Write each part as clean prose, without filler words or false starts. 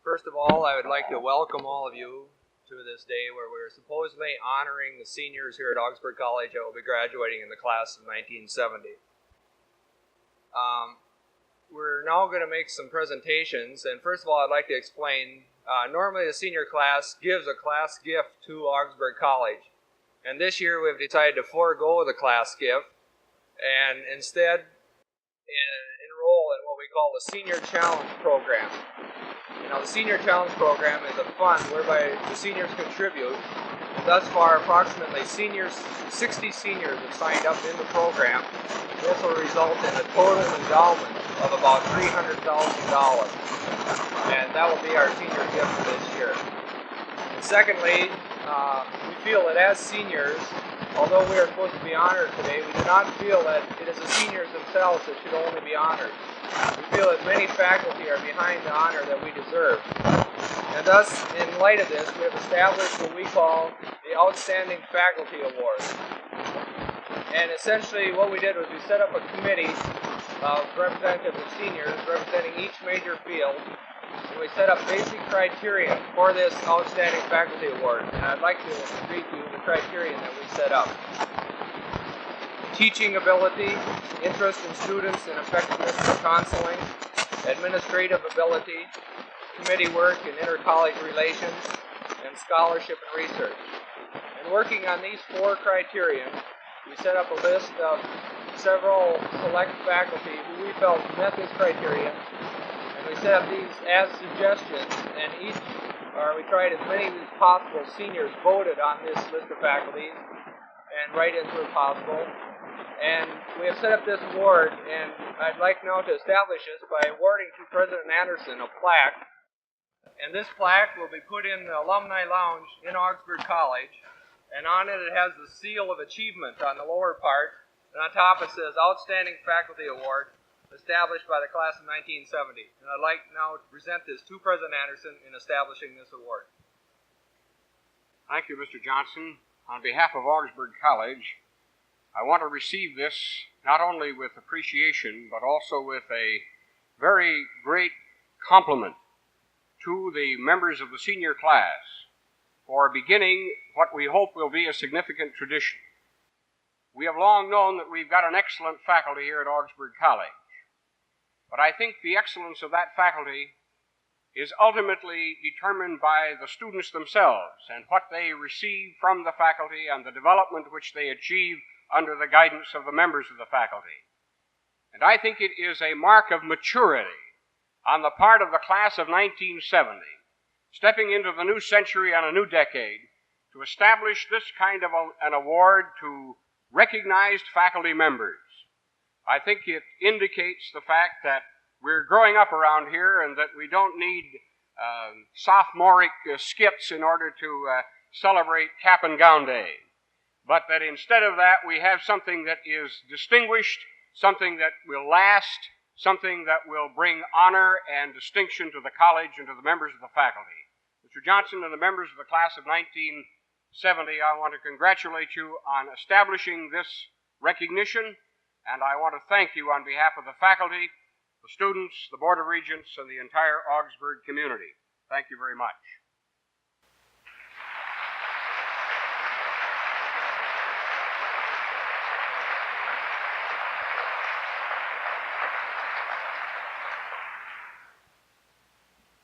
First of all, I would like to welcome all of you to this day where we're supposedly honoring the seniors here at Augsburg College that will be graduating in the class of 1970. We're now going to make some presentations, and first of all, I'd like to explain, normally the senior class gives a class gift to Augsburg College, and this year we've decided to forego the class gift and instead enroll in what we call the Senior Challenge Program. Now, the Senior Challenge Program is a fund whereby the seniors contribute. Thus far, approximately 60 seniors have signed up in the program. This will result in a total endowment of about $300,000, and that will be our senior gift for this year. And secondly, we feel that as seniors, although we are supposed to be honored today, we do not feel that it is the seniors themselves that should only be honored. We feel that many faculty are behind the honor that we deserve. And thus, in light of this, we have established what we call the Outstanding Faculty Award. And essentially what we did was we set up a committee of representatives of seniors representing each major field. And we set up basic criteria for this Outstanding Faculty Award. And I'd like to read you the criterion that we set up. Teaching ability, interest in students and effectiveness in counseling, administrative ability, committee work and inter-college relations, and scholarship and research. And working on these four criteria, we set up a list of several select faculty who we felt met this criteria. We set up these as suggestions, and we tried as many as possible seniors voted on this list of faculty and write-ins were possible. And we have set up this award, and I'd like now to establish this by awarding to President Anderson a plaque. And this plaque will be put in the Alumni Lounge in Augsburg College, and on it has the seal of achievement on the lower part, and on top it says Outstanding Faculty Award, established by the class of 1970. And I'd like now to present this to President Anderson in establishing this award. Thank you, Mr. Johnson. On behalf of Augsburg College, I want to receive this not only with appreciation, but also with a very great compliment to the members of the senior class for beginning what we hope will be a significant tradition. We have long known that we've got an excellent faculty here at Augsburg College. But I think the excellence of that faculty is ultimately determined by the students themselves and what they receive from the faculty and the development which they achieve under the guidance of the members of the faculty. And I think it is a mark of maturity on the part of the class of 1970, stepping into the new century and a new decade, to establish this kind of an award to recognized faculty members. I think it indicates the fact that we're growing up around here and that we don't need sophomoric skits in order to celebrate cap and gown day, but that instead of that we have something that is distinguished, something that will last, something that will bring honor and distinction to the college and to the members of the faculty. Mr. Johnson and the members of the class of 1970, I want to congratulate you on establishing this recognition. And I want to thank you on behalf of the faculty, the students, the Board of Regents, and the entire Augsburg community. Thank you very much.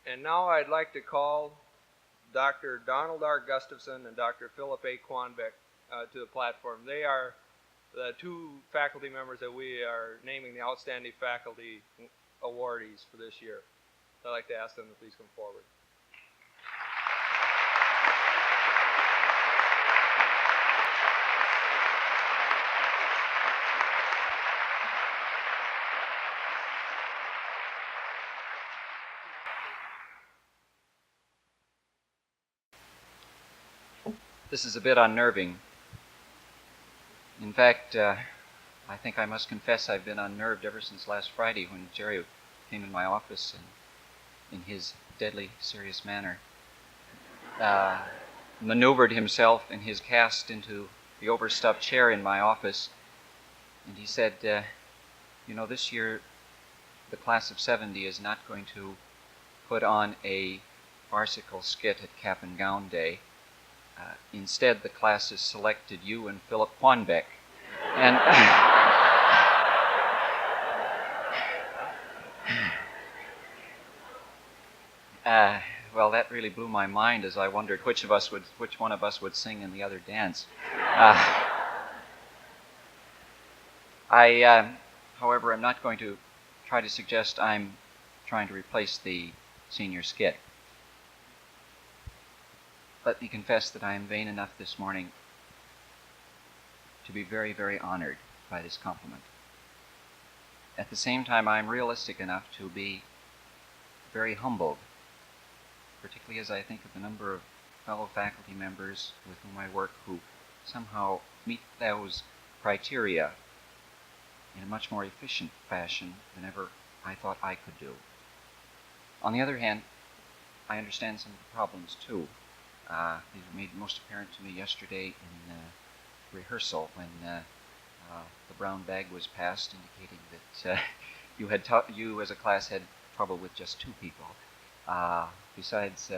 And now I'd like to call Dr. Donald R. Gustafson and Dr. Philip A. Quanbeck to the platform. They are the two faculty members that we are naming the Outstanding Faculty Awardees for this year. I'd like to ask them to please come forward. This is a bit unnerving. In fact, I think I must confess I've been unnerved ever since last Friday when Jerry came in my office and, in his deadly serious manner, maneuvered himself and his cast into the overstuffed chair in my office. And he said, you know, this year the class of 70 is not going to put on a farcical skit at Cap and Gown Day. Instead, the class has selected you and Philip Quanbeck. And well, that really blew my mind as I wondered which one of us would sing and the other dance. However, I'm not going to try to suggest I'm trying to replace the senior skit. Let me confess that I am vain enough this morning to be very, very honored by this compliment. At the same time, I am realistic enough to be very humbled, particularly as I think of the number of fellow faculty members with whom I work who somehow meet those criteria in a much more efficient fashion than ever I thought I could do. On the other hand, I understand some of the problems too. These were made most apparent to me yesterday in rehearsal when the brown bag was passed, indicating that you as a class had trouble with just 2 people. Besides,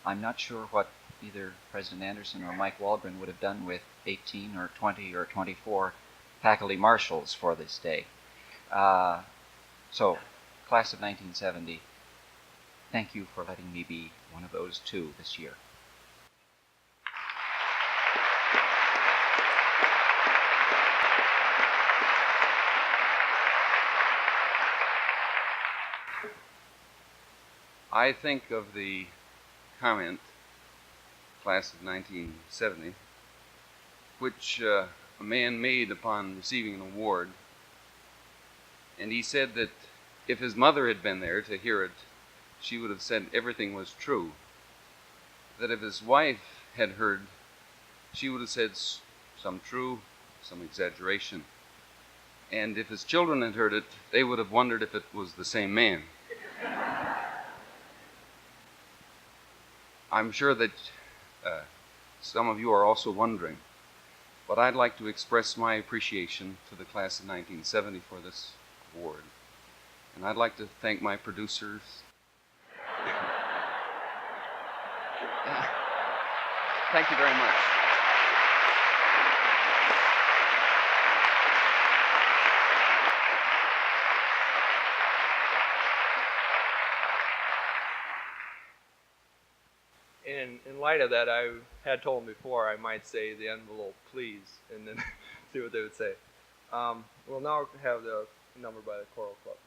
I'm not sure what either President Anderson or Mike Waldron would have done with 18 or 20 or 24 faculty marshals for this day. So, class of 1970, thank you for letting me be one of those 2 this year. I think of the comment, class of 1970, which a man made upon receiving an award, and he said that if his mother had been there to hear it, she would have said everything was true. That if his wife had heard, she would have said some true, some exaggeration. And if his children had heard it, they would have wondered if it was the same man. I'm sure that some of you are also wondering, but I'd like to express my appreciation to the class of 1970 for this award. And I'd like to thank my producers. Thank you very much. In light of that, I had told them before I might say the envelope, please, and then see what they would say. We'll now have the number by the choral club.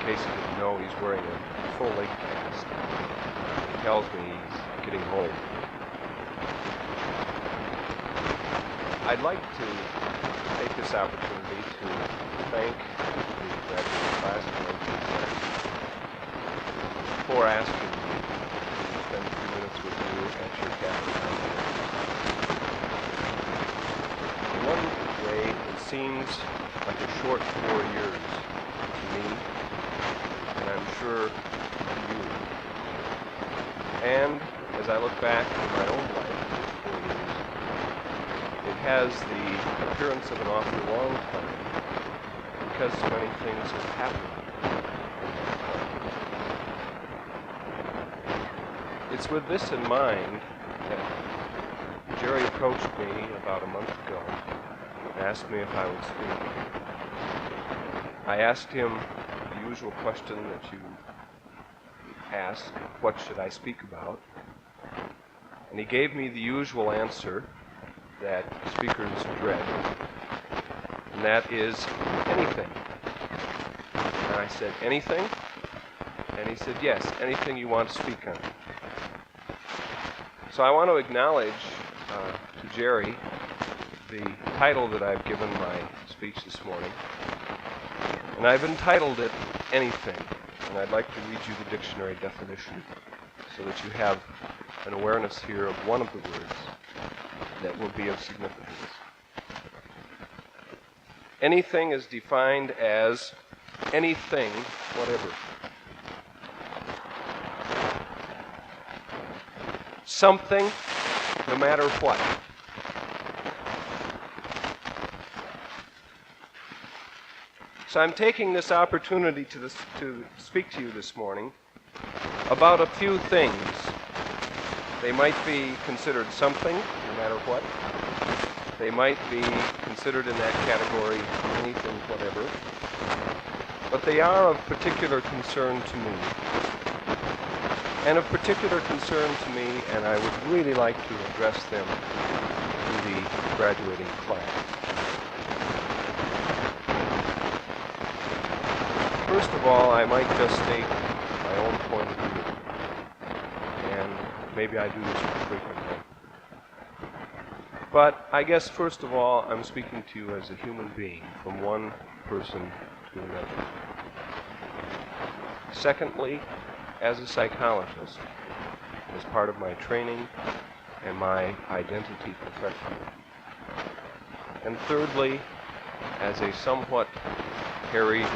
case you didn't know, he's wearing a full leg cast. He tells me he's getting home. I'd like to take this opportunity to thank the graduate class of 1970 for asking me to spend a few minutes with you at your cafeteria. In one way, it seems like a short 4 years to me, and I'm sure to you. And as I look back in my own life, those 4 years, it has the appearance of an awfully long time because so many things have happened in that time. It's with this in mind that Jerry approached me about a month ago and asked me if I would speak. I asked him the usual question that you ask, what should I speak about? And he gave me the usual answer that speakers dread, and that is anything. And I said, anything? And he said, yes, anything you want to speak on. So I want to acknowledge to Jerry the title that I've given my speech this morning. And I've entitled it Anything. And I'd like to read you the dictionary definition so that you have an awareness here of one of the words that will be of significance. Anything is defined as anything, whatever. Something, no matter what. So I'm taking this opportunity to speak to you this morning about a few things. They might be considered something, no matter what. They might be considered in that category, anything, whatever. But they are of particular concern to me. And of particular concern to me, and I would really like to address them to the graduating class. First of all, I might just state my own point of view. And maybe I do this frequently. But I guess, first of all, I'm speaking to you as a human being, from one person to another. Secondly, as a psychologist, as part of my training and my identity profession. And thirdly, as a somewhat harried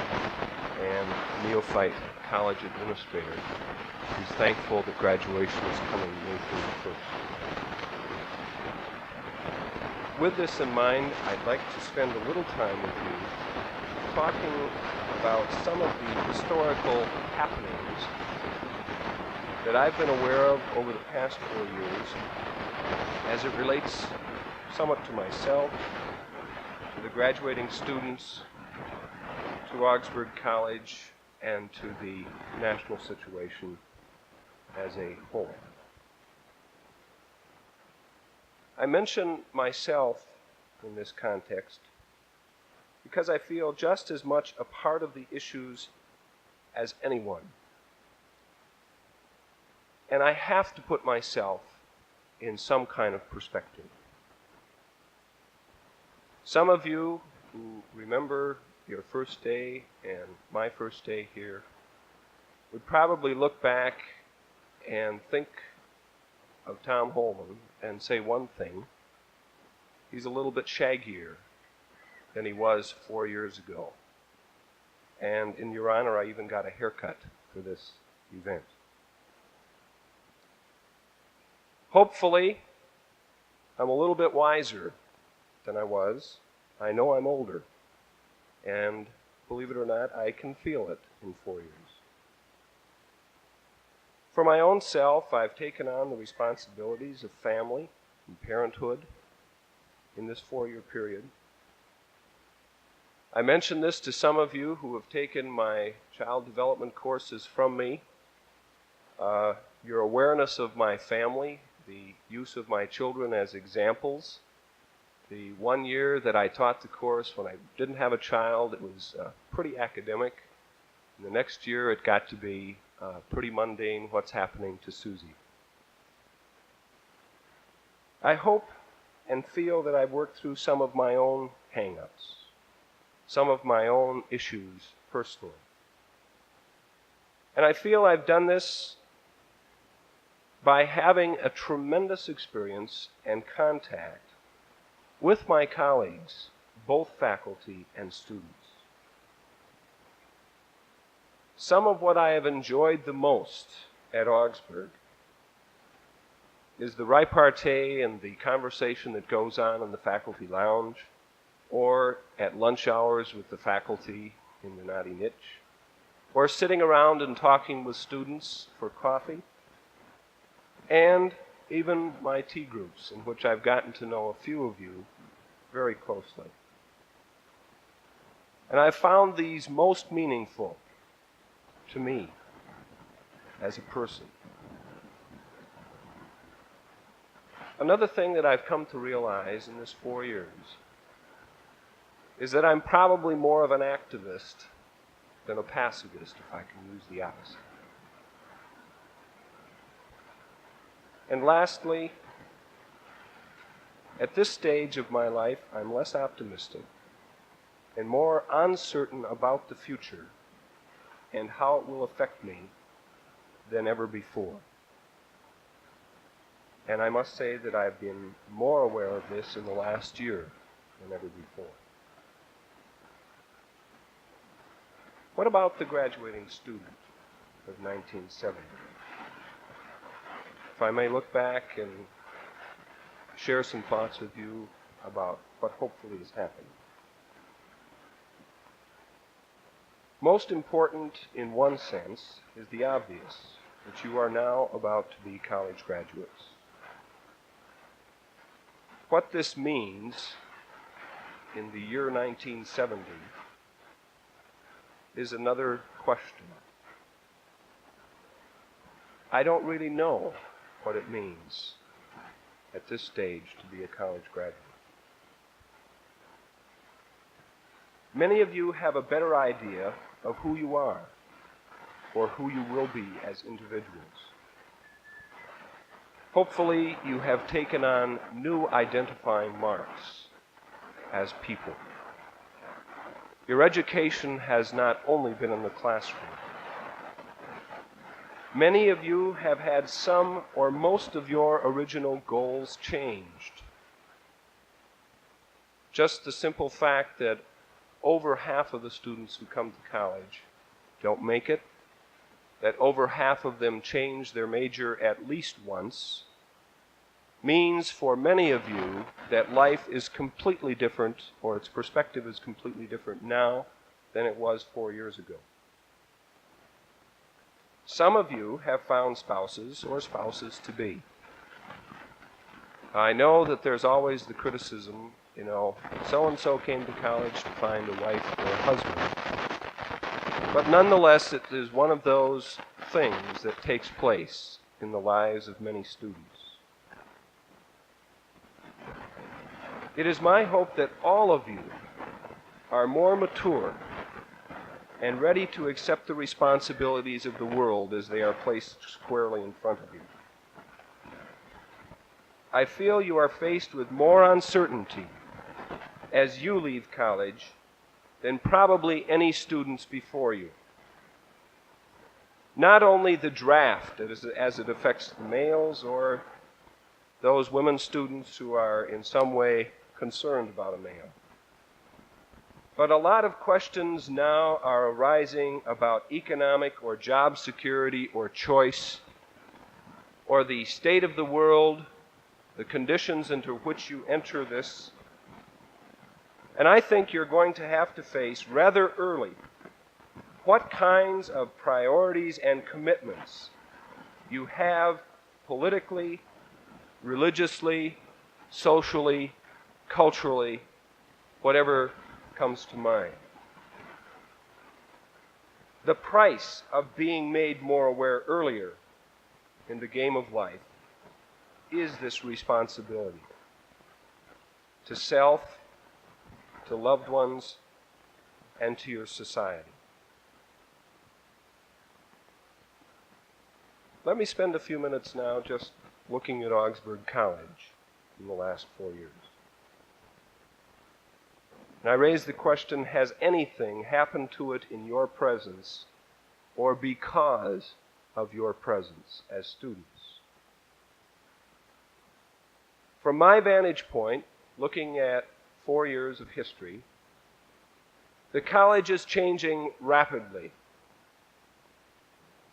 and neophyte college administrator who's thankful that graduation is coming May 31st. With this in mind, I'd like to spend a little time with you talking about some of the historical happenings that I've been aware of over the past 4 years as it relates somewhat to myself, to the graduating students, to Augsburg College, and to the national situation as a whole. I mention myself in this context because I feel just as much a part of the issues as anyone. And I have to put myself in some kind of perspective. Some of you who remember your first day and my first day here would probably look back and think of Tom Holman and say one thing: he's a little bit shaggier than he was 4 years ago. And in your honor, I even got a haircut for this event. Hopefully, I'm a little bit wiser than I was. I know I'm older. And believe it or not, I can feel it in 4 years. For my own self, I've taken on the responsibilities of family and parenthood in this 4-year period. I mention this to some of you who have taken my child development courses from me. Your awareness of my family, the use of my children as examples. The 1 year that I taught the course when I didn't have a child, it was pretty academic. And the next year it got to be pretty mundane, what's happening to Susie. I hope and feel that I've worked through some of my own hang-ups, some of my own issues personally. And I feel I've done this by having a tremendous experience and contact with my colleagues, both faculty and students. Some of what I have enjoyed the most at Augsburg is the repartee and the conversation that goes on in the faculty lounge or at lunch hours with the faculty in the naughty niche, or sitting around and talking with students for coffee, and even my tea groups, in which I've gotten to know a few of you very closely. And I've found these most meaningful to me as a person. Another thing that I've come to realize in this 4 years is that I'm probably more of an activist than a pacifist, if I can use the opposite. And lastly, at this stage of my life, I'm less optimistic and more uncertain about the future and how it will affect me than ever before. And I must say that I've been more aware of this in the last year than ever before. What about the graduating student of 1970? If I may look back and share some thoughts with you about what hopefully has happened. Most important, in one sense, is the obvious, that you are now about to be college graduates. What this means in the year 1970 is another question. I don't really know what it means at this stage to be a college graduate. Many of you have a better idea of who you are or who you will be as individuals. Hopefully, you have taken on new identifying marks as people. Your education has not only been in the classroom. Many of you have had some or most of your original goals changed. Just the simple fact that over half of the students who come to college don't make it, that over half of them change their major at least once, means for many of you that life is completely different, or its perspective is completely different now than it was 4 years ago. Some of you have found spouses or spouses to be. I know that there's always the criticism, so-and-so came to college to find a wife or a husband. But nonetheless, it is one of those things that takes place in the lives of many students. It is my hope that all of you are more mature and ready to accept the responsibilities of the world as they are placed squarely in front of you. I feel you are faced with more uncertainty as you leave college than probably any students before you. Not only the draft as it affects the males or those women students who are in some way concerned about a male, but a lot of questions now are arising about economic or job security or choice, or the state of the world, the conditions into which you enter this. And I think you're going to have to face rather early what kinds of priorities and commitments you have politically, religiously, socially, culturally, whatever comes to mind. The price of being made more aware earlier in the game of life is this responsibility to self, to loved ones, and to your society. let me spend a few minutes now just looking at Augsburg College in the last 4 years. And I raise the question, has anything happened to it in your presence or because of your presence as students? From my vantage point, looking at 4 years of history, the college is changing rapidly.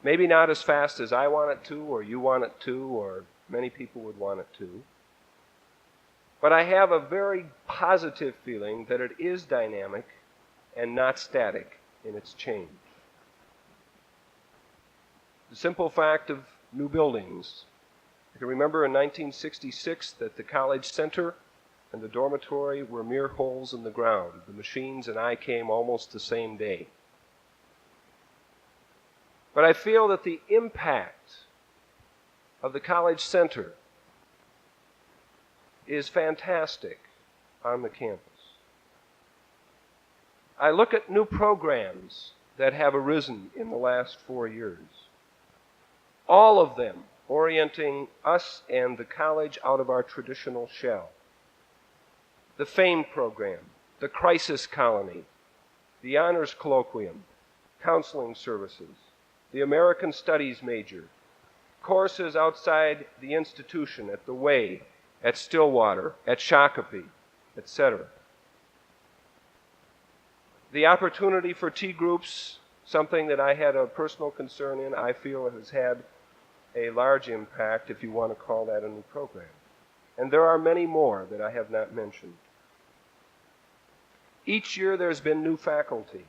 Maybe not as fast as I want it to, or you want it to, or many people would want it to. But I have a very positive feeling that it is dynamic and not static in its change. The simple fact of new buildings. I can remember in 1966 that the college center and the dormitory were mere holes in the ground. The machines and I came almost the same day. But I feel that the impact of the college center is fantastic on the campus. I look at new programs that have arisen in the last 4 years. All of them orienting us and the college out of our traditional shell. The FAME program, the Crisis Colony, the Honors Colloquium, counseling services, the American Studies major, courses outside the institution at the Way, at Stillwater, at Shakopee, etc. The opportunity for tea groups, something that I had a personal concern in, I feel has had a large impact, if you want to call that a new program. And there are many more that I have not mentioned. Each year there's been new faculty.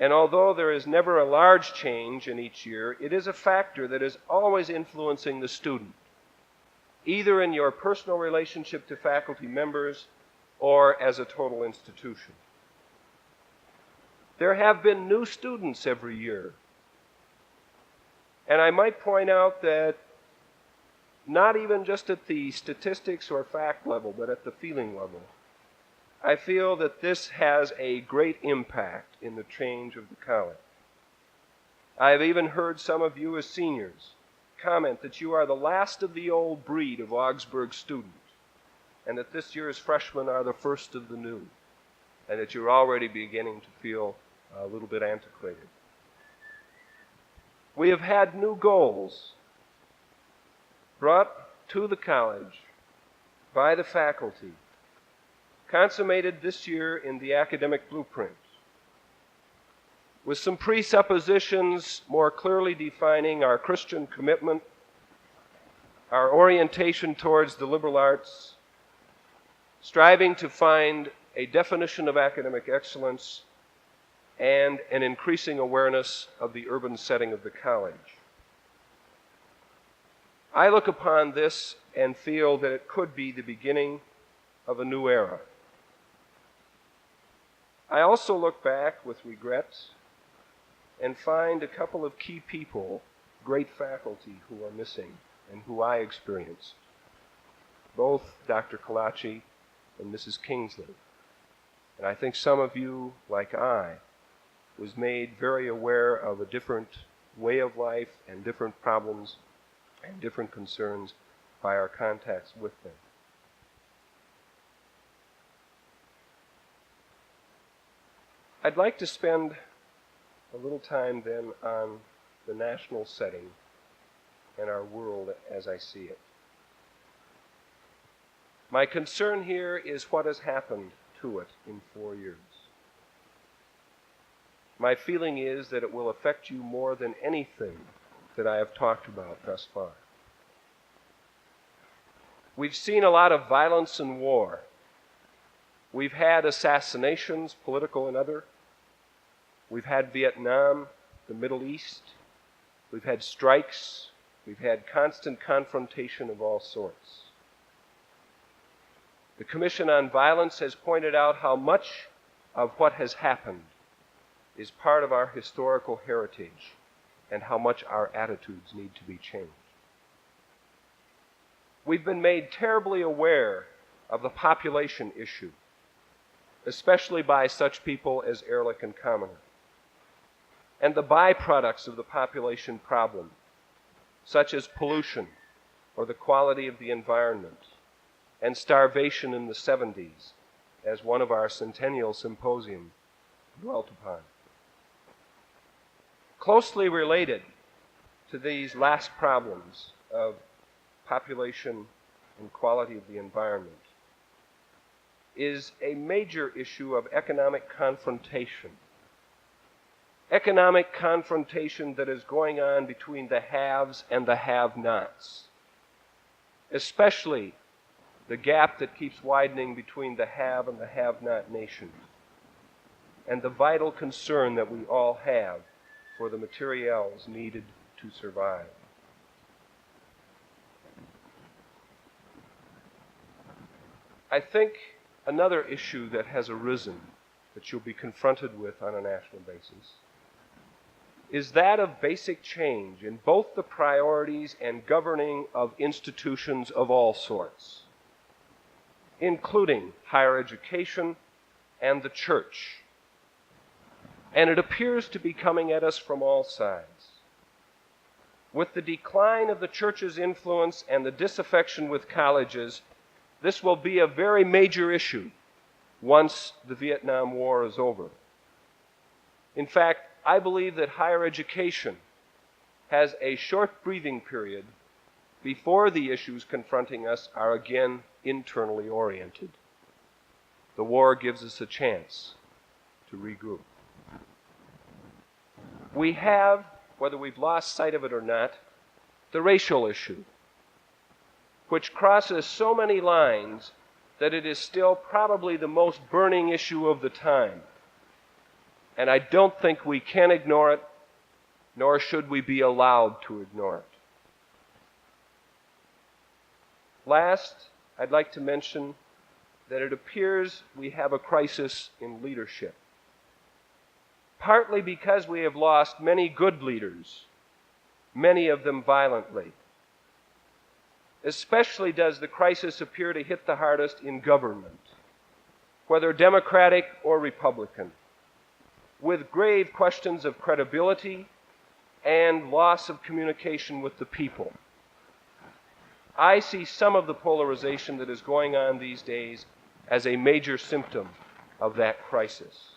And although there is never a large change in each year, it is a factor that is always influencing the student, either in your personal relationship to faculty members or as a total institution. There have been new students every year. And I might point out that not even just at the statistics or fact level, but at the feeling level, I feel that this has a great impact in the change of the college. I have even heard some of you as seniors comment that you are the last of the old breed of Augsburg students, and that this year's freshmen are the first of the new, and that you're already beginning to feel a little bit antiquated. We have had new goals brought to the college by the faculty, consummated this year in the academic blueprint, with some presuppositions more clearly defining our Christian commitment, our orientation towards the liberal arts, striving to find a definition of academic excellence, and an increasing awareness of the urban setting of the college. I look upon this and feel that it could be the beginning of a new era. I also look back with regret and find a couple of key people, great faculty, who are missing and who I experienced. Both Dr. Kalachi and Mrs. Kingsley. And I think some of you, like I, was made very aware of a different way of life and different problems and different concerns by our contacts with them. I'd like to spend a little time then on the national setting and our world as I see it. My concern here is what has happened to it in 4 years. My feeling is that it will affect you more than anything that I have talked about thus far. We've seen a lot of violence and war. We've had assassinations, political and other. We've had Vietnam, the Middle East. We've had strikes. We've had constant confrontation of all sorts. The Commission on Violence has pointed out how much of what has happened is part of our historical heritage and how much our attitudes need to be changed. We've been made terribly aware of the population issue, especially by such people as Ehrlich and Kaminer, and the byproducts of the population problem, such as pollution or the quality of the environment, and starvation in the 70s, as one of our centennial symposium dwelt upon. Closely related to these last problems of population and quality of the environment is a major issue of economic confrontation. Economic confrontation that is going on between the haves and the have-nots, especially the gap that keeps widening between the have and the have-not nations, and the vital concern that we all have for the materials needed to survive. I think another issue that has arisen that you'll be confronted with on a national basis is that of basic change in both the priorities and governing of institutions of all sorts, including higher education and the church. And it appears to be coming at us from all sides. With the decline of the church's influence and the disaffection with colleges, this will be a very major issue once the Vietnam War is over. In fact, I believe that higher education has a short breathing period before the issues confronting us are again internally oriented. The war gives us a chance to regroup. We have, whether we've lost sight of it or not, the racial issue, which crosses so many lines that it is still probably the most burning issue of the time. And I don't think we can ignore it, nor should we be allowed to ignore it. Last, I'd like to mention that it appears we have a crisis in leadership, partly because we have lost many good leaders, many of them violently. Especially does the crisis appear to hit the hardest in government, whether Democratic or Republican, with grave questions of credibility and loss of communication with the people. I see some of the polarization that is going on these days as a major symptom of that crisis.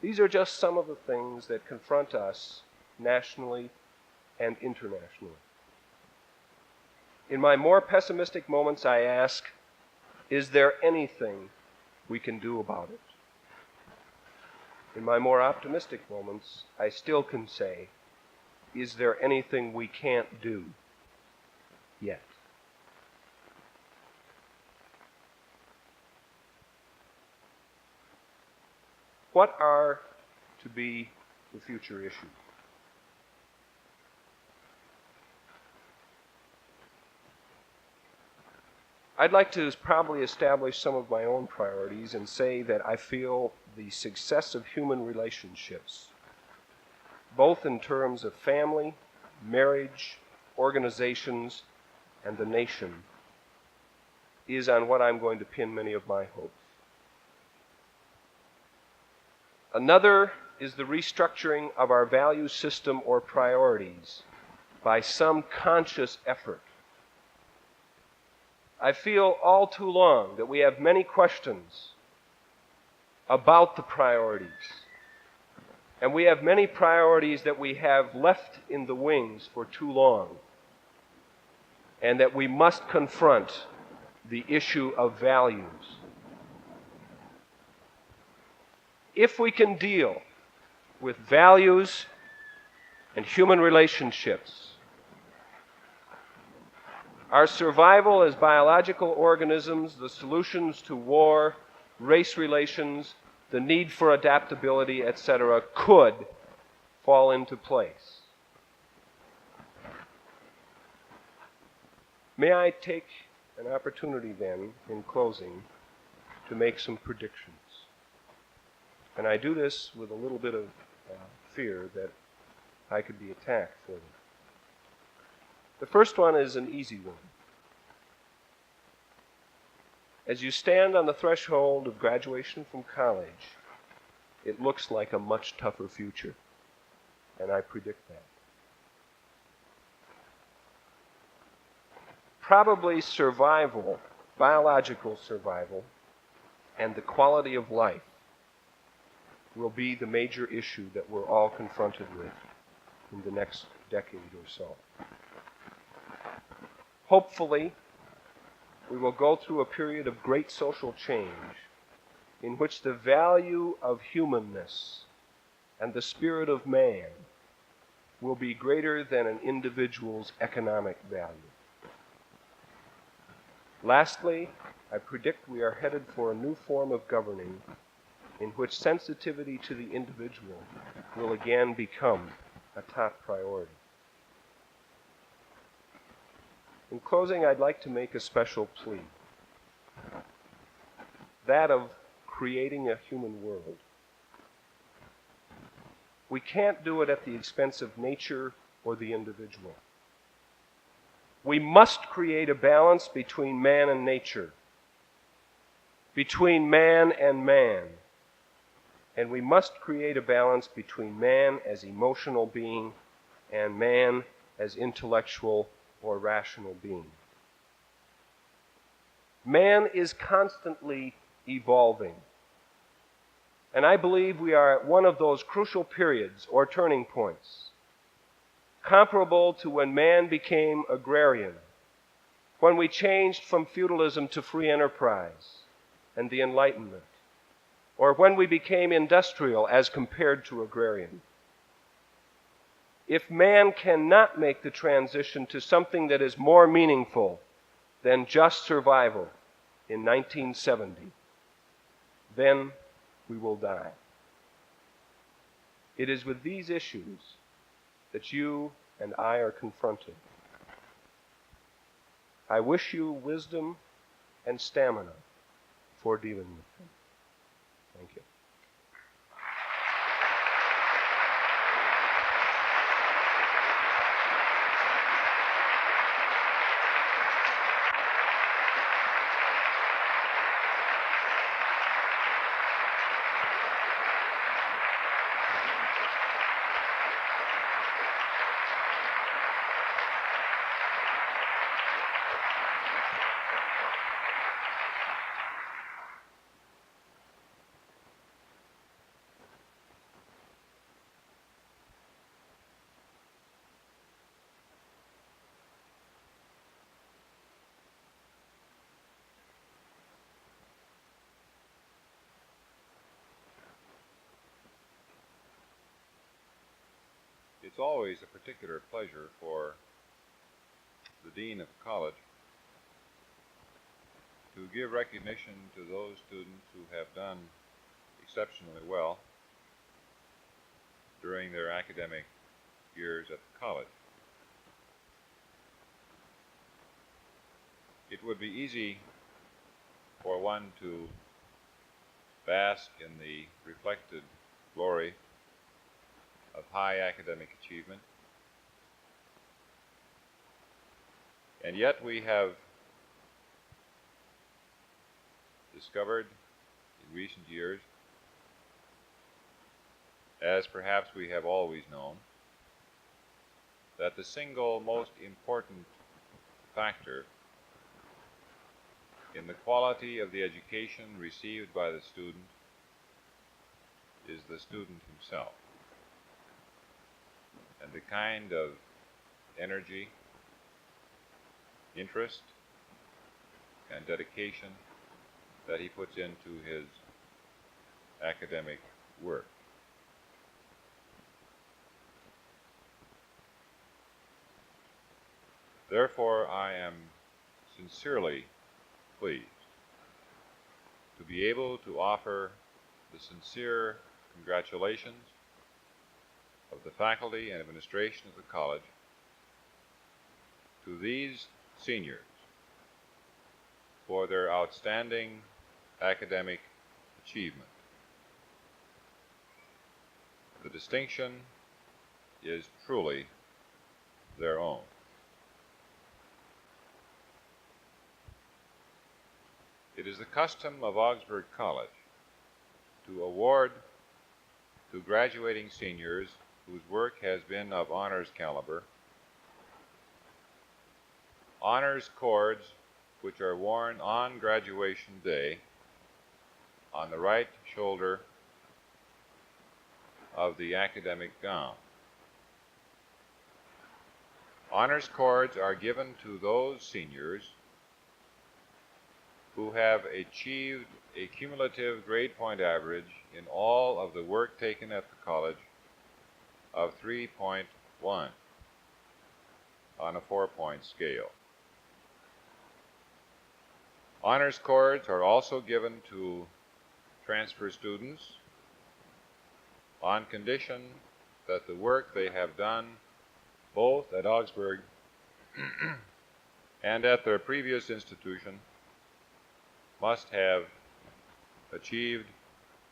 These are just some of the things that confront us nationally and internationally. In my more pessimistic moments, I ask, is there anything we can do about it? In my more optimistic moments, I still can say, is there anything we can't do yet? What are to be the future issues? I'd like to probably establish some of my own priorities and say that I feel the success of human relationships, both in terms of family, marriage, organizations, and the nation, is on what I'm going to pin many of my hopes. Another is the restructuring of our value system or priorities by some conscious effort. I feel all too long that we have many questions about the priorities. And we have many priorities that we have left in the wings for too long. And that we must confront the issue of values. If we can deal with values and human relationships, our survival as biological organisms, the solutions to war, race relations, the need for adaptability, etc., could fall into place. May I take an opportunity then, in closing, to make some predictions? And I do this with a little bit of fear that I could be attacked for them. The first one is an easy one. As you stand on the threshold of graduation from college, it looks like a much tougher future, and I predict that. probably survival, biological survival, and the quality of life will be the major issue that we're all confronted with in the next decade or so. Hopefully, we will go through a period of great social change in which the value of humanness and the spirit of man will be greater than an individual's economic value. Lastly, I predict we are headed for a new form of governing in which sensitivity to the individual will again become a top priority. In closing, I'd like to make a special plea, that of creating a human world. We can't do it at the expense of nature or the individual. We must create a balance between man and nature, between man and man, and we must create a balance between man as emotional being and man as intellectual or rational being. Man is constantly evolving, and I believe we are at one of those crucial periods or turning points, comparable to when man became agrarian, when we changed from feudalism to free enterprise and the Enlightenment, or when we became industrial as compared to agrarian. If man cannot make the transition to something that is more meaningful than just survival in 1970, then we will die. It is with these issues that you and I are confronted. I wish you wisdom and stamina for dealing with them. Thank you. It's always a particular pleasure for the dean of a college to give recognition to those students who have done exceptionally well during their academic years at the college. It would be easy for one to bask in the reflected glory of high academic achievement, and yet we have discovered in recent years, as perhaps we have always known, that the single most important factor in the quality of the education received by the student is the student himself, and the kind of energy, interest, and dedication that he puts into his academic work. Therefore, I am sincerely pleased to be able to offer the sincere congratulations of the faculty and administration of the college to these seniors for their outstanding academic achievement. The distinction is truly their own. It is the custom of Augsburg College to award to graduating seniors whose work has been of honors caliber honors cords which are worn on graduation day on the right shoulder of the academic gown. Honors cords are given to those seniors who have achieved a cumulative grade point average in all of the work taken at the college of 3.1 on a 4-point scale. Honors cords are also given to transfer students on condition that the work they have done both at Augsburg and at their previous institution must have achieved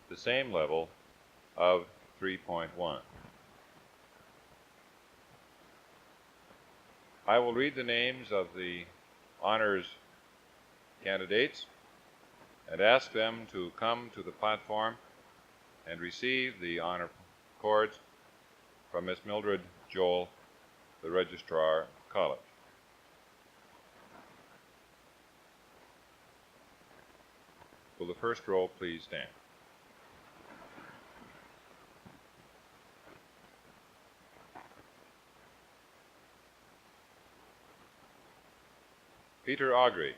the same level of 3.1. I will read the names of the honors candidates and ask them to come to the platform and receive the honor cords from Miss Mildred Joel, the Registrar of College. Will the first row please stand? Peter Augrey,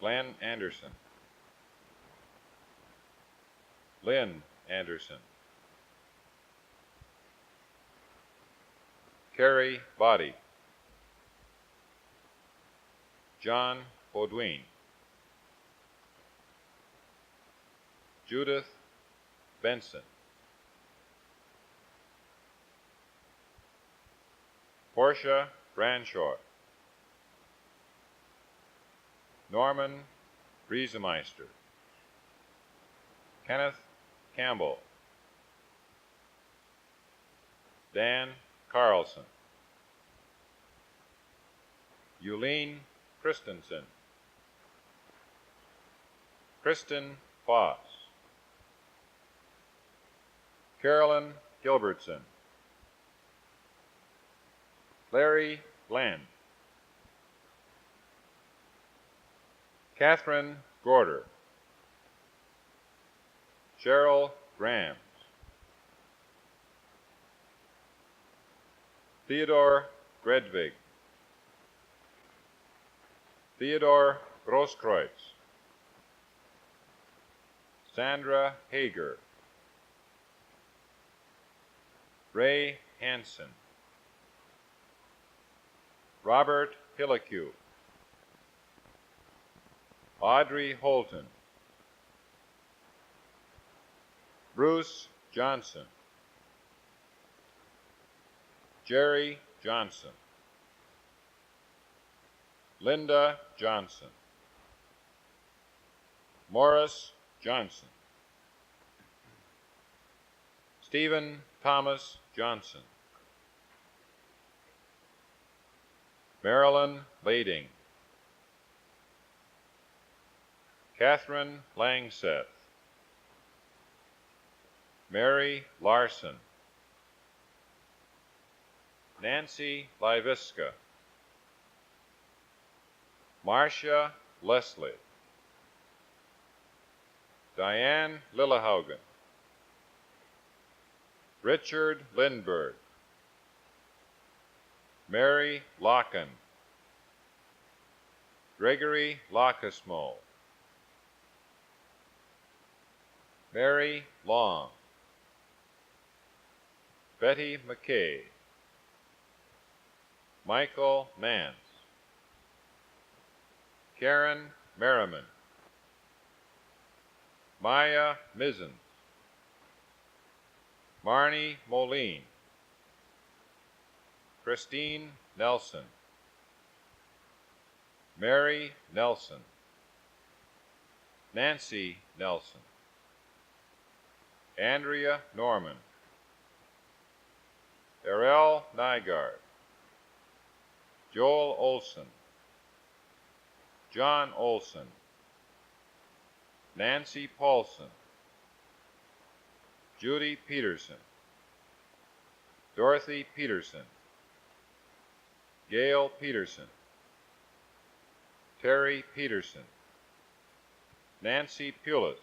Glenn Anderson, Lynn Anderson, Carrie Body, John Baudouin, Judith Benson, Portia Branshaw, Norman Riesemeister, Kenneth Campbell, Dan Carlson, Eulene Christensen, Kristen Foss, Carolyn Gilbertson, Larry Glenn, Catherine Gorder, Cheryl Grams, Theodore Gredvig, Theodore Grosskreutz, Sandra Hager, Ray Hansen, Robert Hillique, Audrey Holton, Bruce Johnson, Jerry Johnson, Linda Johnson, Morris Johnson, Stephen Thomas Johnson, Marilyn Lading, Catherine Langseth, Mary Larson, Nancy Liviska, Marcia Leslie, Diane Lillehaugen, Richard Lindberg, Mary Locken, Gregory Lockesmo, Mary Long, Betty McKay, Michael Nance, Karen Merriman, Maya Mizens, Marnie Moline, Christine Nelson, Mary Nelson, Nancy Nelson, Andrea Norman, Errol Nygaard, Joel Olson, John Olson, Nancy Paulson, Judy Peterson, Dorothy Peterson, Gail Peterson, Terry Peterson, Nancy Pulis,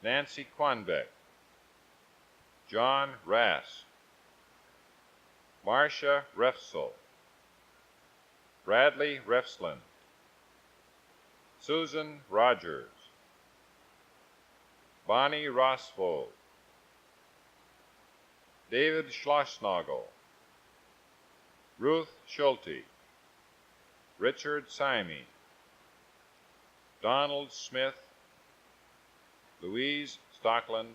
Nancy Quanbeck, John Rass, Marcia Refsel, Bradley Refslin, Susan Rogers, Bonnie Rosvold, David Schlossnagel, Ruth Schulte, Richard Syme, Donald Smith, Louise Stockland,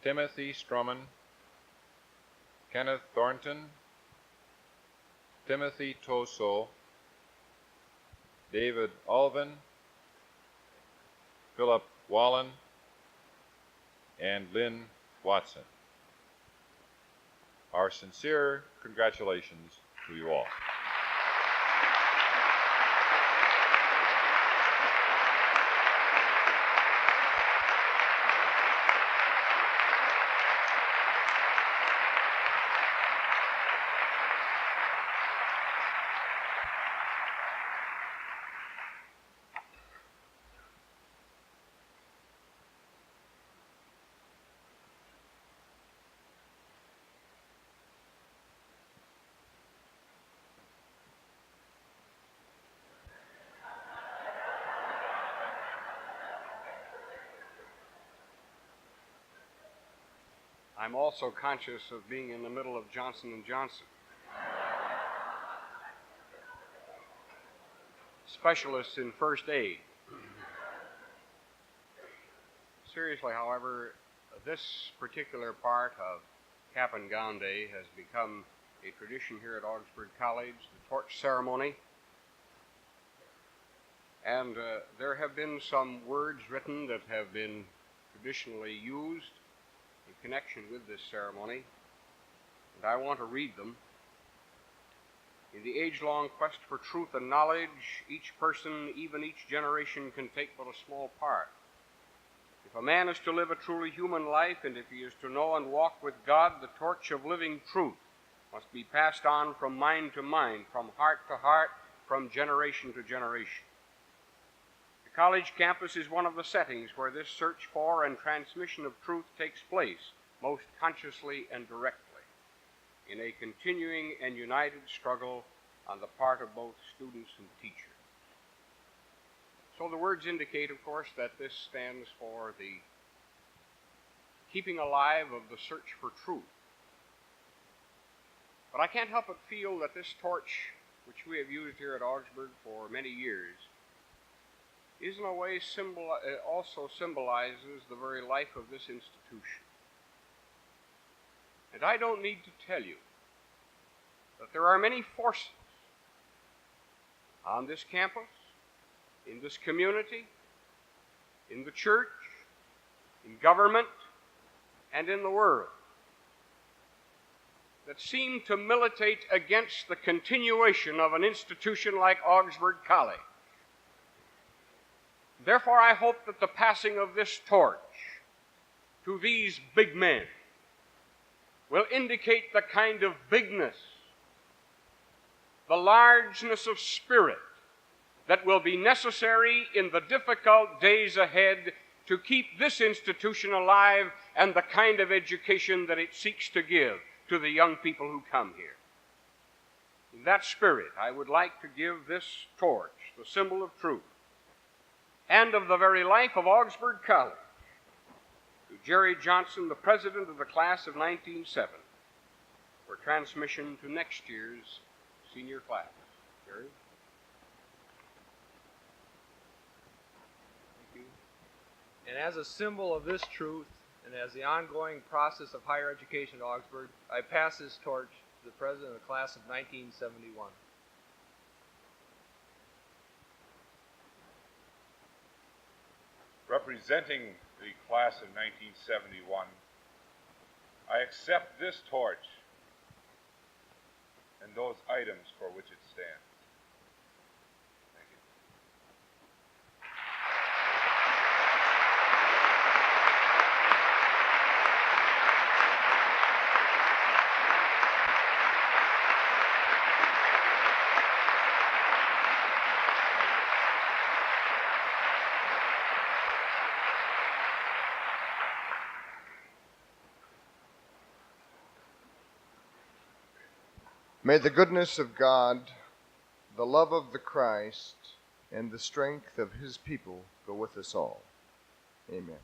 Timothy Strumman, Kenneth Thornton, Timothy Toso, David Alvin, Philip Wallen, and Lynn Watson. Our sincere congratulations to you all. I'm also conscious of being in the middle of Johnson & Johnson. Specialists in first aid. Seriously, however, this particular part of Cap and Gown Day has become a tradition here at Augsburg College, the torch ceremony. And there have been some words written that have been traditionally used in connection with this ceremony, and I want to read them. In the age-long quest for truth and knowledge, each person, even each generation, can take but a small part. If a man is to live a truly human life, and if he is to know and walk with God, the torch of living truth must be passed on from mind to mind, from heart to heart, from generation to generation. The college campus is one of the settings where this search for and transmission of truth takes place, most consciously and directly, in a continuing and united struggle on the part of both students and teachers. So the words indicate, of course, that this stands for the keeping alive of the search for truth. But I can't help but feel that this torch, which we have used here at Augsburg for many years, is in a way also symbolizes the very life of this institution. And I don't need to tell you that there are many forces on this campus, in this community, in the church, in government, and in the world that seem to militate against the continuation of an institution like Augsburg College. Therefore, I hope that the passing of this torch to these big men will indicate the kind of bigness, the largeness of spirit that will be necessary in the difficult days ahead to keep this institution alive and the kind of education that it seeks to give to the young people who come here. In that spirit, I would like to give this torch, the symbol of truth, and of the very life of Augsburg College, to Jerry Johnson, the president of the class of 1970, for transmission to next year's senior class. Jerry? Thank you. And as a symbol of this truth, and as the ongoing process of higher education at Augsburg, I pass this torch to the president of the class of 1971. Representing the class of 1971, I accept this torch and those items for which it stands. Thank you. May the goodness of God, the love of the Christ, and the strength of his people go with us all. Amen.